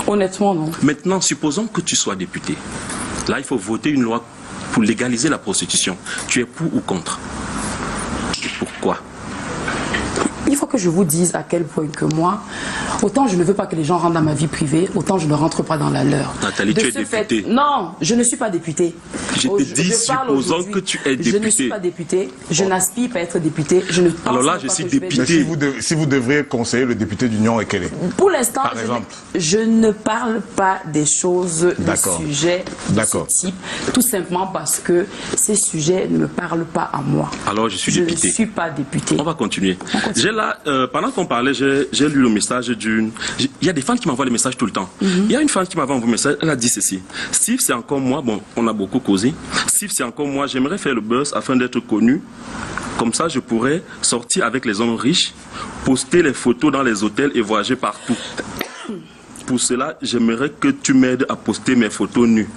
Honnêtement, non. Maintenant, supposons que tu sois député. Là, il faut voter une loi pour légaliser la prostitution. Tu es pour ou contre? Et pourquoi? Il faut que je vous dise à quel point que moi, autant je ne veux pas que les gens rentrent dans ma vie privée, autant je ne rentre pas dans la leur. Nathalie, tu es députée. Non, je ne suis pas députée. Je te dis, supposons que tu es députée. Je ne suis pas députée. Je n'aspire pas à être députée. Je ne pense Alors là, pas je suis que députée. Si vous devriez conseiller le député d'Union, quel est? Pour l'instant, Par exemple. je ne parle pas des choses, des sujets de ce type, tout simplement parce que ces sujets ne me parlent pas à moi. Alors, je suis députée. Je ne suis pas députée. On va continuer. J'ai là, pendant qu'on parlait, j'ai lu le message d'une... Il y a des fans qui m'envoient des messages tout le temps. Il y a une fan qui m'envoie un message, elle a dit ceci. Steve, c'est encore moi, bon, on a beaucoup causé. Steve, c'est encore moi, j'aimerais faire le buzz afin d'être connu. Comme ça, je pourrais sortir avec les hommes riches, poster les photos dans les hôtels et voyager partout. Pour cela, j'aimerais que tu m'aides à poster mes photos nues.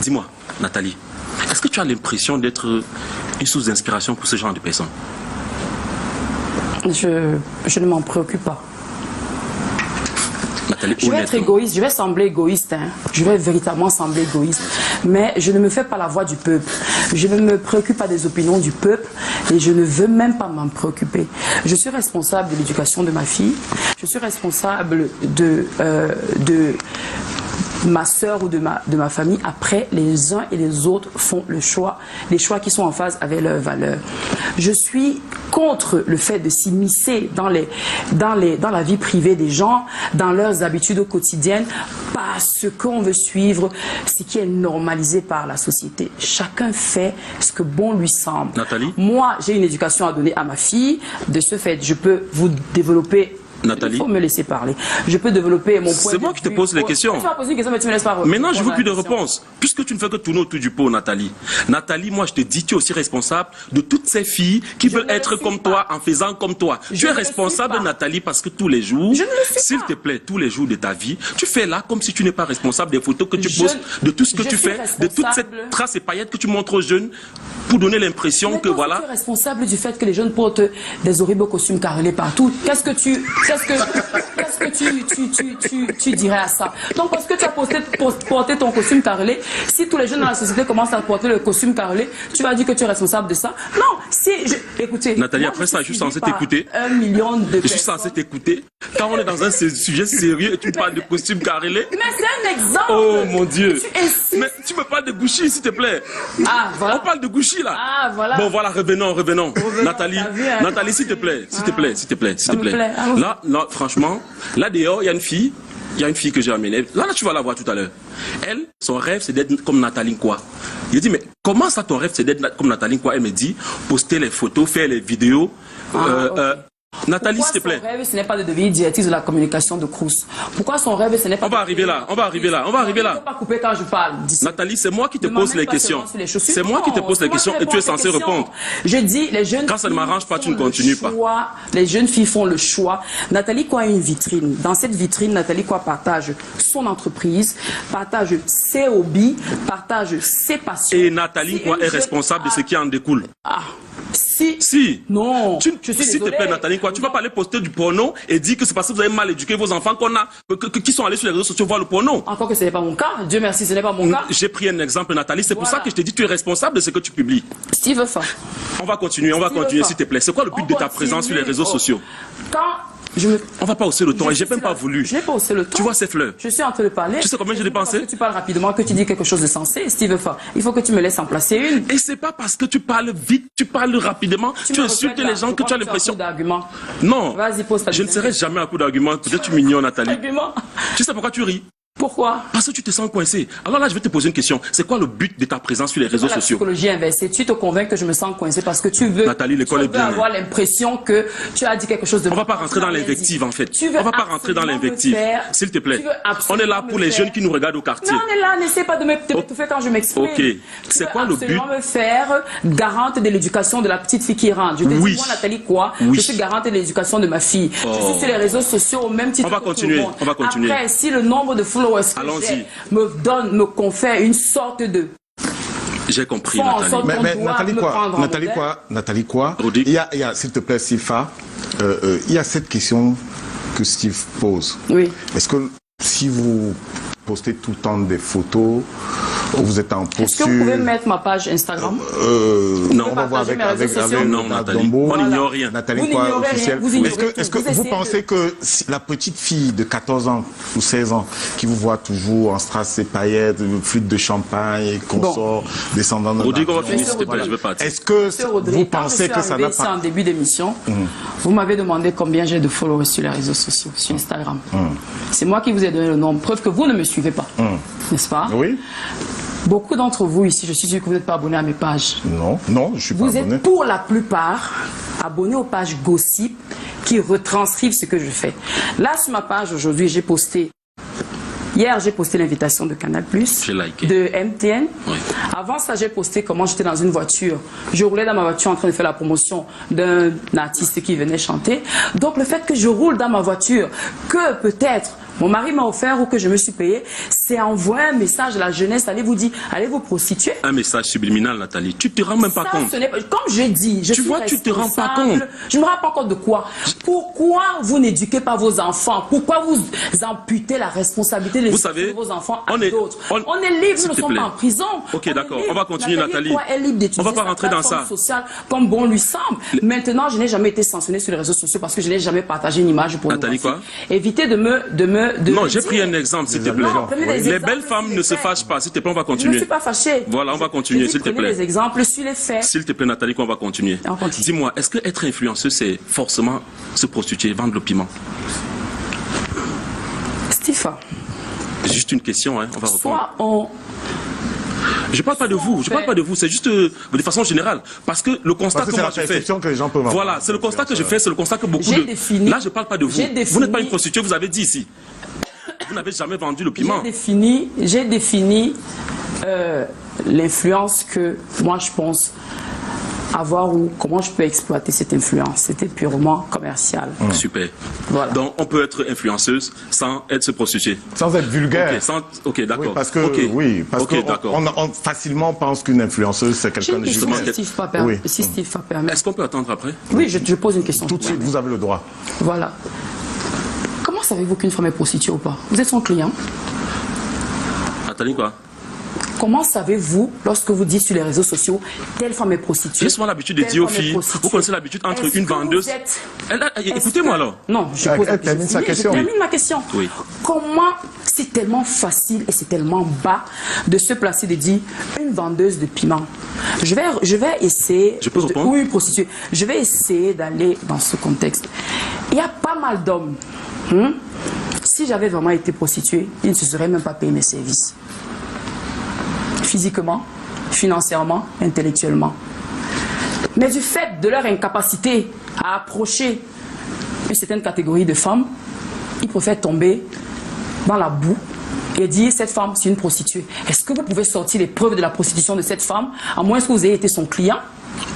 Dis-moi, Nathalie, est-ce que tu as l'impression d'être une source d'inspiration pour ce genre de personnes? Je ne m'en préoccupe pas. Nathalie, je vais être égoïste, je vais sembler égoïste, hein. Je vais véritablement sembler égoïste, mais je ne me fais pas la voix du peuple. Je ne me préoccupe pas des opinions du peuple et je ne veux même pas m'en préoccuper. Je suis responsable de l'éducation de ma fille, je suis responsable de ma sœur ou de ma famille. Après, les uns et les autres font le choix, les choix qui sont en phase avec leurs valeurs. Je suis contre le fait de s'immiscer dans la vie privée des gens, dans leurs habitudes quotidiennes, parce qu'on veut suivre ce qui est normalisé par la société. Chacun fait ce que bon lui semble. Nathalie? Moi, j'ai une éducation à donner à ma fille. De ce fait, je peux vous développer. Nathalie. Il faut me laisser parler. Je peux développer mon point de vue. C'est moi qui te pose les questions. Tu vas poser une question, mais tu me laisses pas répondre. Maintenant, je veux plus de réponse. Puisque tu ne fais que tourner autour du pot, Nathalie. Nathalie, moi, je te dis, tu es aussi responsable de toutes ces filles qui veulent être comme toi en faisant comme toi. Tu es responsable, Nathalie, parce que tous les jours, s'il te plaît, tous les jours de ta vie, tu fais là comme si tu n'es pas responsable des photos que tu postes, de tout ce que tu fais, de toute cette trace et paillettes que tu montres aux jeunes pour donner l'impression que voilà. Tu es responsable du fait que les jeunes portent des horribles costumes carrelés partout. Qu'est-ce que tu dirais à ça? Donc, parce que tu as porté ton costume carrelé, si tous les jeunes dans la société commencent à porter le costume carrelé, tu vas dire que tu es responsable de ça? Non, écoutez. Nathalie, après ça, je suis censé t'écouter. 1 million de personnes. Je suis censé t'écouter. Quand on est dans un sujet sérieux et tu parles de costume carrelé. Mais c'est un exemple. Oh mon Dieu. Mais tu me parles de Gucci, s'il te plaît. Ah, voilà. On parle de Gucci là. Ah, voilà. Bon, voilà, revenons. Nathalie, Nathalie, s'il te plaît, s'il te plaît. Là, franchement, là dehors, il y a une fille. Il y a une fille que j'ai amenée. Là, tu vas la voir tout à l'heure. Elle, son rêve, c'est d'être comme Nathalie quoi. Je dis, mais comment ça, ton rêve, c'est d'être comme Nathalie quoi? Elle me dit, poster les photos, faire les vidéos. Nathalie, s'il te plaît. Son rêve, ce n'est pas de devenir directrice de la communication de Crous. Pourquoi son rêve, ce n'est pas... On va arriver là. Ne pas couper quand je parle. Nathalie, c'est moi qui te pose les questions. C'est moi qui te pose les questions et tu es censé répondre. Je dis, les jeunes... Quand ça ne m'arrange pas, tu ne continues pas. Les jeunes filles font le choix. Nathalie Quoi a une vitrine. Dans cette vitrine, Nathalie Quoi partage son entreprise, partage ses hobbies, partage ses passions. Et Nathalie Quoi est responsable de ce qui en découle. Si. Non. S'il te plaît, Nathalie, tu vas pas aller poster du porno et dire que c'est parce que vous avez mal éduqué vos enfants qui sont allés sur les réseaux sociaux voir le porno. Encore que ce n'est pas mon cas. Dieu merci, ce n'est pas mon cas. J'ai pris un exemple, Nathalie. C'est pour ça que je te dis tu es responsable de ce que tu publies. Steve Fa. On va continuer, s'il te plaît. C'est quoi le but de ta présence sur les réseaux sociaux? On va pas hausser le ton et j'ai même pas voulu. Je n'ai pas haussé le ton. Tu vois ces fleurs? Je suis en train de parler. Tu sais combien j'ai dépensé? Que tu parles rapidement, que tu dis quelque chose de sensé, Steve Fa. Il faut que tu me laisses en placer une. Et c'est pas parce que tu parles vite, tu parles rapidement, tu insultes les gens que tu as l'impression. Non. Vas-y, pose ta Je ne serai jamais un coup d'argument. Peut-être tu m'ignores, Nathalie. Tu sais pourquoi tu ris? Pourquoi? Parce que tu te sens coincé. Alors là, je vais te poser une question. C'est quoi le but de ta présence sur les réseaux sociaux? La psychologie inversée. Tu te convaincs que je me sens coincé parce que tu veux. Nathalie, l'école est bien. Avoir l'impression que tu as dit quelque chose de. On va pas rentrer dans l'invective en fait. On va pas rentrer dans l'invective. S'il te plaît. On est là pour les jeunes qui nous regardent au quartier. Non, on est là. N'essaie pas de m'étouffer quand je m'exprime. Ok. C'est quoi le but? Tu veux me faire garante de l'éducation de la petite fille qui rentre. Je te dis, moi, Nathalie Quoi, je suis garante de l'éducation de ma fille. Je suis sur les réseaux sociaux au même titre. On va continuer. Après, si le nombre de followers me confère une sorte de... J'ai compris, Nathalie. Mais Nathalie Quoi, il y a, s'il te plaît, Sifa, il y a cette question que Steve pose. Oui. Est-ce que si vous postez tout le temps des photos, vous êtes en posture... Est-ce que vous pouvez mettre ma page Instagram? Non, on va voir avec non, Nathalie. Dombo. On n'ignore rien. Nathalie, Vous quoi, n'ignorez officiel. rien, vous ignorez Est-ce que tout. Vous vous essayez pensez que si la petite fille de 14 ans ou 16 ans qui vous voit toujours en strass et paillettes, flûte de champagne, consort, descendant de Rodrigo, on va l'avion, finir, s'il te plaît, je veux partir. est-ce que Monsieur Rodrigue, vous quand pensez que ça n'a ici en pas... début d'émission, vous m'avez demandé combien j'ai de followers sur les réseaux sociaux, sur Instagram. C'est moi qui vous ai donné le nombre. Preuve que vous ne me suivez pas. N'est-ce pas? Oui. Beaucoup d'entre vous ici, je suis sûr que vous n'êtes pas abonnés à mes pages. Non, non, je suis pas Vous abonné. êtes pour la plupart abonnés aux pages gossip qui retranscrivent ce que je fais. Là, sur ma page aujourd'hui, j'ai posté... Hier, j'ai posté l'invitation de Canal+, J'ai liké. de MTN. Oui. Avant ça, j'ai posté comment j'étais dans une voiture. Je roulais dans ma voiture en train de faire la promotion d'un artiste qui venait chanter. Donc, le fait que je roule dans ma voiture, que peut-être mon mari m'a offert ou que je me suis payé, c'est envoyer un message à la jeunesse, allez vous dire, allez vous prostituer. Un message subliminal, Nathalie. Tu te rends même pas Ça, compte. ce n'est pas- comme je dis, je Tu suis vois, tu te rends pas responsable. compte. Je me rends pas compte de quoi. Pourquoi vous n'éduquez pas vos enfants? Pourquoi vous amputez la responsabilité de savez, vos enfants à on est- d'autres? on- On est libre, S'il nous ne te sommes plaît. pas en prison. Ok, On est d'accord. libre. On va continuer, Nathalie. Nathalie est libre d'étudier On va pas sa rentrer dans plateforme ça. sociale comme bon lui semble. Maintenant, je n'ai jamais été sanctionnée sur les réseaux sociaux parce que je n'ai jamais partagé une image pour Nathalie, quoi? Évitez de me Non, me j'ai dire. pris un exemple, s'il te plaît. Non, prenez des Les exemples belles sur femmes les ne se faits. fâchent pas. S'il te plaît, on va Je ne continuer. suis pas fâchée. Voilà, on va continuer, Je dis, s'il te prenez plaît. des exemples sur les faits. S'il te plaît, Nathalie, qu'on va continuer. On continue. Dis-moi, est-ce que être influenceuse, c'est forcément se prostituer, vendre le piment? Stéphane, Juste une question, hein, on va reprendre. soit on... Je parle pas de vous, je parle pas de vous, c'est juste de façon générale. Parce que le constat Parce que que c'est moi la je fais. perception que les gens peuvent avoir. Voilà, c'est le constat que je fais, c'est le constat que beaucoup J'ai de. défini- Là, je parle pas de vous. j'ai Vous défini- n'êtes pas une prostituée, vous avez dit ici. Vous n'avez jamais vendu le piment. J'ai défini l'influence que moi je pense avoir ou comment je peux exploiter cette influence. C'était purement commercial. Super. Voilà. Donc, on peut être influenceuse sans être se prostituer. Sans être vulgaire. Ok, d'accord. Oui, parce que, Ok. parce Ok, que d'accord. on facilement pense qu'une influenceuse, c'est J'ai quelqu'un une de question, vulgaire. si Steve va permettre. Oui. Si Steve va permettre. Est-ce qu'on peut attendre après? Oui, je pose une question. Tout de suite, vous avez le droit. Voilà. Comment savez-vous qu'une femme est prostituée ou pas? Vous êtes son client. Nathalie, quoi? Comment savez-vous, lorsque vous dites sur les réseaux sociaux, telle femme est prostituée? J'ai souvent l'habitude de telle dire aux femme est filles, prostituée? vous connaissez l'habitude entre Est-ce une que vous vendeuse. êtes- Écoutez-moi alors. Non, je Elle pose la termine sa Oui, question. Je termine ma question. Oui. Comment c'est tellement facile et c'est tellement bas de se placer de dire une vendeuse de piment. Je vais essayer. Je peux répondre? Oui, prostituée. Je vais essayer d'aller dans ce contexte. Il y a pas mal d'hommes. Si j'avais vraiment été prostituée, ils ne se seraient même pas payé mes services. Physiquement, financièrement, intellectuellement. Mais du fait de leur incapacité à approcher une certaine catégorie de femmes, ils préfèrent tomber dans la boue et dire cette femme c'est une prostituée. Est-ce que vous pouvez sortir les preuves de la prostitution de cette femme, à moins que vous ayez été son client?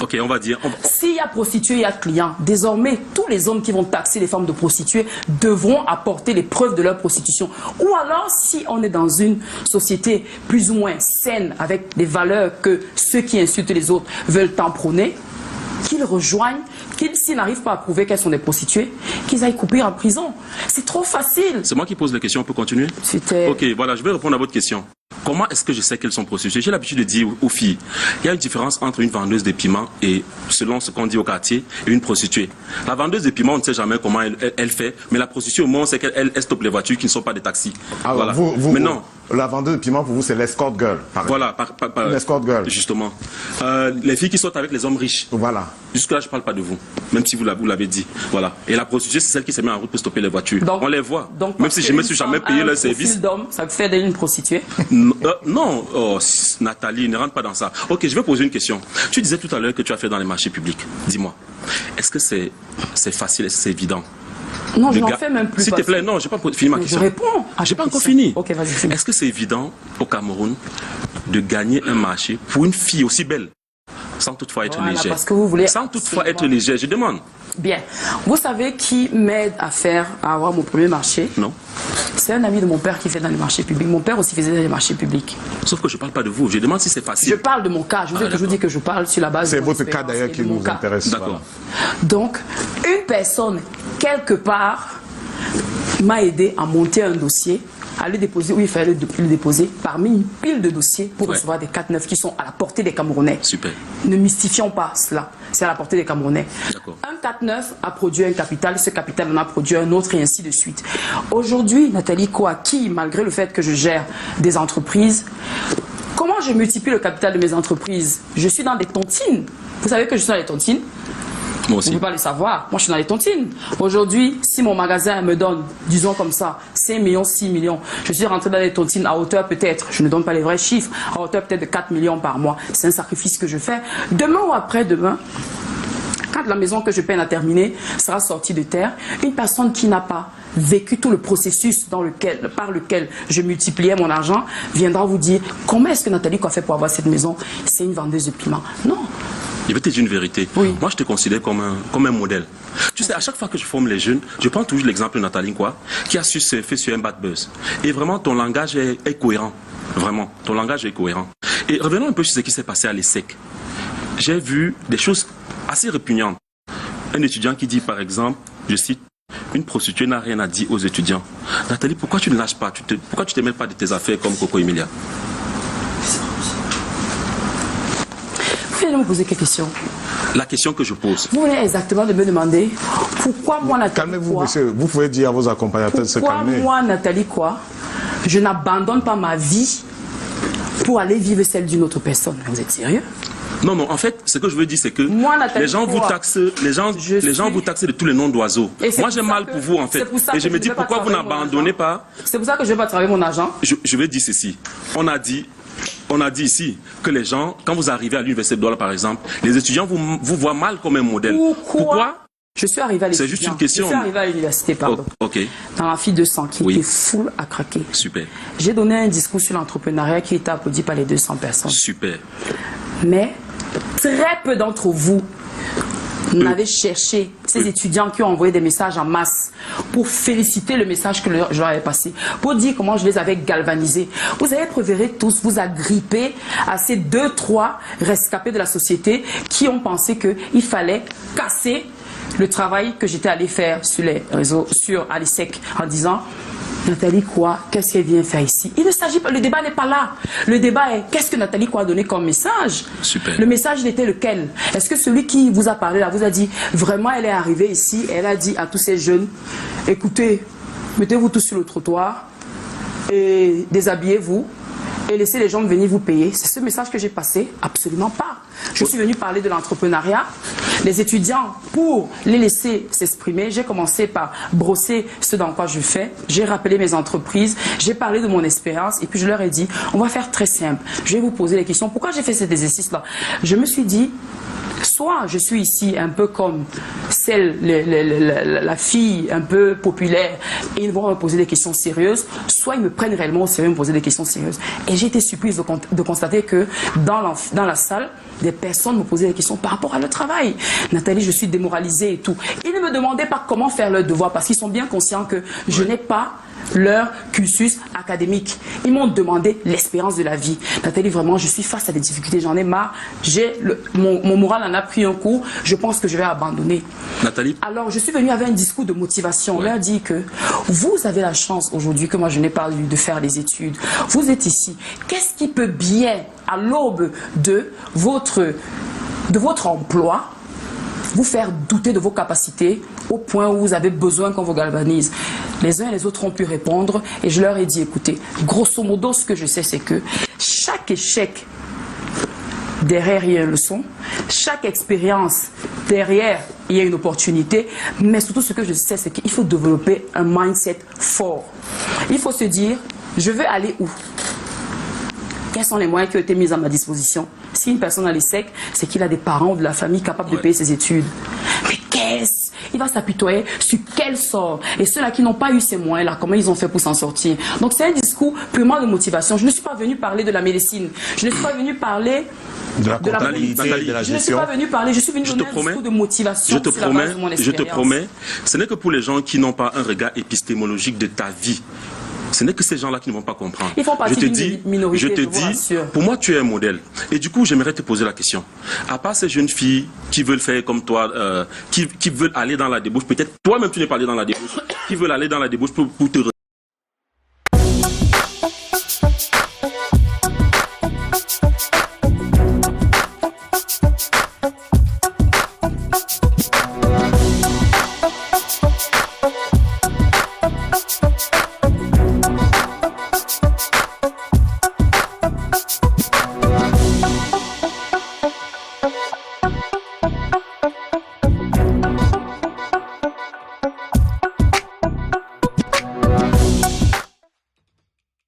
Ok, on va dire. S'il y a prostituée, il y a client. Désormais, tous les hommes qui vont taxer les femmes de prostituées devront apporter les preuves de leur prostitution. Ou alors, si on est dans une société plus ou moins saine, avec des valeurs que ceux qui insultent les autres veulent en prôner, qu'ils rejoignent, qu'ils, s'ils n'arrivent pas à prouver qu'elles sont des prostituées, qu'ils aillent couper en prison. C'est trop facile. C'est moi qui pose la question, on peut continuer? C'était... Ok, voilà, je vais répondre à votre question. Comment est-ce que je sais qu'elles sont prostituées? J'ai l'habitude de dire aux filles, il y a une différence entre une vendeuse de piment et, selon ce qu'on dit au quartier, et une prostituée. La vendeuse de piment, on ne sait jamais comment elle fait, mais la prostituée, au moins, on sait qu'elle stoppe les voitures qui ne sont pas des taxis. Alors, Voilà. Maintenant, la vendeuse de piment, pour vous, c'est l'escort girl. par exemple. voilà, L'escort girl. Justement. Les filles qui sortent avec les hommes riches. Voilà. Jusque-là, je ne parle pas de vous, même si vous l'avez dit. Voilà. Et la prostituée, c'est celle qui se met en route pour stopper les voitures. Donc, on les voit. Donc, même si je ne me suis jamais payé leur service. d'homme, ça fait d'elle une prostituée. Non, oh, Nathalie, ne rentre pas dans ça. Ok, je vais poser une question. Tu disais tout à l'heure que tu as fait dans les marchés publics. Dis-moi, est-ce que c'est facile, est-ce que c'est évident? Non, je Le n'en gars- fais même plus. S'il te parce plaît, que- non, je n'ai pas fini ma Mais question. je réponds à J'ai ta pas encore question. fini. Ok, vas-y, finis. Est-ce que c'est évident au Cameroun de gagner un marché pour une fille aussi belle, sans toutefois être Voilà, légère? parce que vous voulez Sans toutefois être absolument- légère, je demande. Bien. Vous savez qui m'aide à avoir mon premier marché? Non. C'est un ami de mon père qui fait dans les marchés publics. Mon père aussi faisait dans les marchés publics. Sauf que je ne parle pas de vous. Je demande si c'est Je facile. parle de mon cas. Je vous ai toujours d'accord. dit que je parle sur la base C'est de mon votre cas expérience d'ailleurs et qui de mon nous cas. intéresse. D'accord. Voilà. Donc, une personne, quelque part, m'a aidé à monter un dossier, à le déposer où il fallait le déposer, parmi une pile de dossiers pour recevoir des 4-9 qui sont à la portée des Camerounais. Super. Ne mystifions pas cela, c'est à la portée des Camerounais. Un 4-9 a produit un capital, ce capital en a produit un autre et ainsi de suite. Aujourd'hui, Nathalie Kouaki, malgré le fait que je gère des entreprises, comment je multiplie le capital de mes entreprises? Je suis dans des tontines. Vous savez que je suis dans les tontines? Moi aussi. Vous ne pouvez pas le savoir. Moi, je suis dans les tontines. Aujourd'hui, si mon magasin me donne, disons comme ça, 5 millions, 6 millions, je suis rentré dans les tontines à hauteur peut-être, je ne donne pas les vrais chiffres, à hauteur peut-être de 4 millions par mois. C'est un sacrifice que je fais. Demain ou après-demain, quand la maison que je peine à terminer sera sortie de terre, une personne qui n'a pas vécu tout le processus par lequel je multipliais mon argent viendra vous dire comment est-ce que Nathalie a fait pour avoir cette maison? C'est une vendeuse de piment. Non. Je vais te dire une vérité. Oui. Moi, je te considère comme un modèle. Tu sais, à chaque fois que je forme les jeunes, je prends toujours l'exemple de Nathalie Nkwa, qui a su surfer sur un bad buzz. Et vraiment, ton langage est cohérent. Vraiment, ton langage est cohérent. Et revenons un peu sur ce qui s'est passé à l'ESSEC. J'ai vu des choses assez répugnantes. Un étudiant qui dit, par exemple, je cite, une prostituée n'a rien à dire aux étudiants. Nathalie, pourquoi tu ne lâches pas? Pourquoi tu ne te mêles pas de tes affaires comme Coco Emilia? Vous venez de me poser quelle question? La question que je pose. Vous venez exactement de me demander pourquoi moi, Nathalie Calmez-vous, monsieur. Vous pouvez dire à vos accompagnateurs de se calmer. Pourquoi moi, Nathalie je n'abandonne pas ma vie pour aller vivre celle d'une autre personne? Vous êtes sérieux? Non, non, en fait, ce que je veux dire, c'est que moi, Nathalie, les gens vous taxent, les gens vous taxent de tous les noms d'oiseaux. Moi, j'ai mal pour vous, en fait. Et je me dis, pourquoi vous n'abandonnez pas? C'est pour ça que je vais pas travailler mon argent. Je vais dire ceci. On a dit ici que les gens, quand vous arrivez à l'université de Douala, par exemple, les étudiants vous voient mal comme un modèle. Pourquoi? Je suis arrivé à l'université. C'est juste une question. Je suis arrivé à l'université, pardon. Ok. Dans la fille 200 qui était full à craquer. Super. J'ai donné un discours sur l'entrepreneuriat qui était applaudi par les 200 personnes. Super. Mais très peu d'entre vous n'avaient cherché ces étudiants qui ont envoyé des messages en masse pour féliciter le message que je leur avais passé, pour dire comment je les avais galvanisés. Vous avez préféré tous vous agripper à ces 2-3 rescapés de la société qui ont pensé qu'il fallait casser le travail que j'étais allé faire sur les réseaux, à l'ESSEC, en disant Nathalie Kouwa, qu'est-ce qu'elle vient faire ici? Il ne s'agit pas, le débat n'est pas là. Le débat est qu'est-ce que Nathalie Kouwa a donné comme message? Super. Le message était lequel? Est-ce que celui qui vous a parlé là vous a dit vraiment elle est arrivée ici, elle a dit à tous ces jeunes, écoutez, mettez-vous tous sur le trottoir et déshabillez-vous et laissez les gens venir vous payer? C'est ce message que j'ai passé? Absolument pas. Je suis venu parler de l'entrepreneuriat. Les étudiants, pour les laisser s'exprimer, j'ai commencé par brosser ce dans quoi je fais. J'ai rappelé mes entreprises, j'ai parlé de mon expérience et puis je leur ai dit, on va faire très simple. Je vais vous poser les questions. Pourquoi j'ai fait cet exercice-là? Je me suis dit, soit je suis ici un peu comme la fille un peu populaire et ils vont me poser des questions sérieuses, soit ils me prennent réellement au sérieux et me poser des questions sérieuses. Et j'ai été surprise de constater que dans la salle, des personnes me posaient des questions par rapport à leur travail. Nathalie, je suis démoralisée et tout. Ils ne me demandaient pas comment faire leur devoir parce qu'ils sont bien conscients que je n'ai pas leur cursus académique. Ils m'ont demandé l'expérience de la vie. Nathalie, vraiment, je suis face à des difficultés, j'en ai marre. Mon moral en a pris un coup, je pense que je vais abandonner. Nathalie? Alors, je suis venue avec un discours de motivation. On leur dit que vous avez la chance aujourd'hui, que moi je n'ai pas eu de faire les études. Vous êtes ici. Qu'est-ce qui peut bien, à l'aube de votre emploi, vous faire douter de vos capacités au point où vous avez besoin qu'on vous galvanise? Les uns et les autres ont pu répondre et je leur ai dit, écoutez, grosso modo, ce que je sais, c'est que chaque échec, derrière, il y a une leçon. Chaque expérience, derrière, il y a une opportunité. Mais surtout, ce que je sais, c'est qu'il faut développer un mindset fort. Il faut se dire, je veux aller où? Quels sont les moyens qui ont été mis à ma disposition? Si une personne a l'ESSEC, c'est qu'il a des parents ou de la famille capables de payer ses études. Mais qu'est-ce? Il va s'apitoyer sur quel sort? Et ceux-là qui n'ont pas eu ces moyens-là, comment ils ont fait pour s'en sortir? Donc c'est un discours purement de motivation. Je ne suis pas venu parler de la médecine. Je ne suis pas venu parler de la comptabilité, de la gestion. Je ne suis pas venu parler, je suis venu donner un discours de motivation. Je te promets, ce n'est que pour les gens qui n'ont pas un regard épistémologique de ta vie. Ce n'est que ces gens-là qui ne vont pas comprendre. Ils font partie d'une minorité, je te je vous dis, rassure. pour moi, tu es un modèle. Et du coup, j'aimerais te poser la question. À part ces jeunes filles qui veulent faire comme toi, qui veulent aller dans la débauche, peut-être toi-même tu n'es pas allé dans la débauche, qui veulent aller dans la débauche pour te